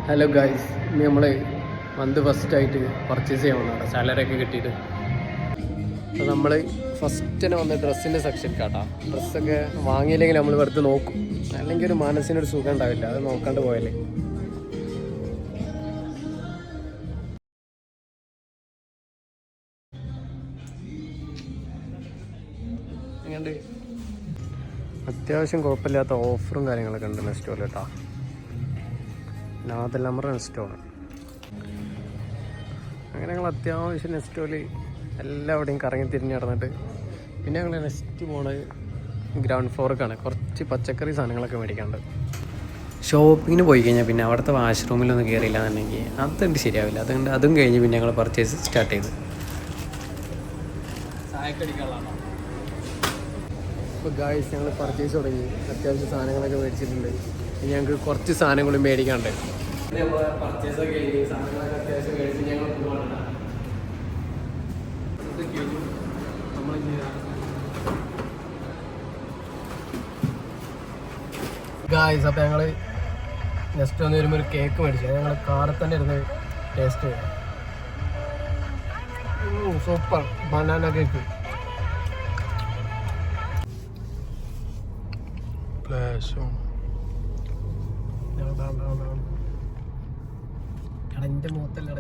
Hello guys, ഇന്ന് നമ്മൾ month ഫസ്റ്റായിട്ട് പർച്ചേസ് ചെയ്യാൻ വന്നതാണ്, സാലറി ഒക്കെ കിട്ടിയിട്ട്. അപ്പോൾ നമ്മൾ ഫസ്റ്റ് തന്നെ വന്ന ഡ്രസ്സിൻ്റെ സെക്ഷൻ കാട്ടാം. ഡ്രസ്സൊക്കെ വാങ്ങിയില്ലെങ്കിൽ നമ്മൾ വെറുതെ നോക്കും, അല്ലെങ്കിൽ ഒരു മനസ്സിനൊരു സുഖം ഉണ്ടാവില്ല, അത് നോക്കാണ്ട് പോയാലേ. എങ്ങനെയുണ്ട്? അത്യാവശ്യം കുഴപ്പമില്ലാത്ത ഓഫറും കാര്യങ്ങളൊക്കെ ഉണ്ട് നെസ്റ്റോയിൽ കേട്ടോ. നാദലമറ നെസ്റ്റോണ്. അങ്ങനെ ഞങ്ങൾ അത്യാവശ്യം നെസ്റ്റോയിൽ എല്ലാവിടെയും കറങ്ങി തിരിഞ്ഞ് നടന്നിട്ട് പിന്നെ ഞങ്ങൾ നെക്സ്റ്റ് പോണത് ഗ്രൗണ്ട് ഫ്ലോറിലേക്കാണ്. കുറച്ച് പച്ചക്കറി സാധനങ്ങളൊക്കെ മേടിക്കാണ്ട്. ഷോപ്പിങ്ങിന് പോയി കഴിഞ്ഞാൽ പിന്നെ അവിടുത്തെ വാഷ്റൂമിലൊന്നും കയറിയില്ല എന്നുണ്ടെങ്കിൽ അതുകൊണ്ട് ശരിയാവില്ല. അതുകൊണ്ട് അതും കഴിഞ്ഞ് പിന്നെ ഞങ്ങൾ പർച്ചേസ് സ്റ്റാർട്ട് ചെയ്ത് ചായക്കടിക്കാനുള്ളതാണ്. ഇപ്പോൾ ഗായ്സ് ഞങ്ങൾ പർച്ചേസ് തുടങ്ങി. അത്യാവശ്യം സാധനങ്ങളൊക്കെ മേടിച്ചിട്ടുണ്ട്. ഇനി ഞങ്ങൾക്ക് കുറച്ച് സാധനങ്ങൾ മേടിക്കാണ്ട്. നമ്മൾ പർച്ചേസൊക്കെ കഴിഞ്ഞ് സാധനങ്ങളൊക്കെ അത്യാവശ്യം മേടിച്ച് ഞങ്ങൾ പോകാനുണ്ട്. ഗായ്സ്, അപ്പോൾ ഞങ്ങൾ ജസ്റ്റ് ഒന്ന് വരുമ്പോൾ ഒരു കേക്ക് മേടിച്ചു. ഞങ്ങൾ കാറിൽ തന്നെ ഇരുന്ന് ടേസ്റ്റ് ചെയ്യാം. Super banana cake. കടൻ്റെ മുഖത്തല്ല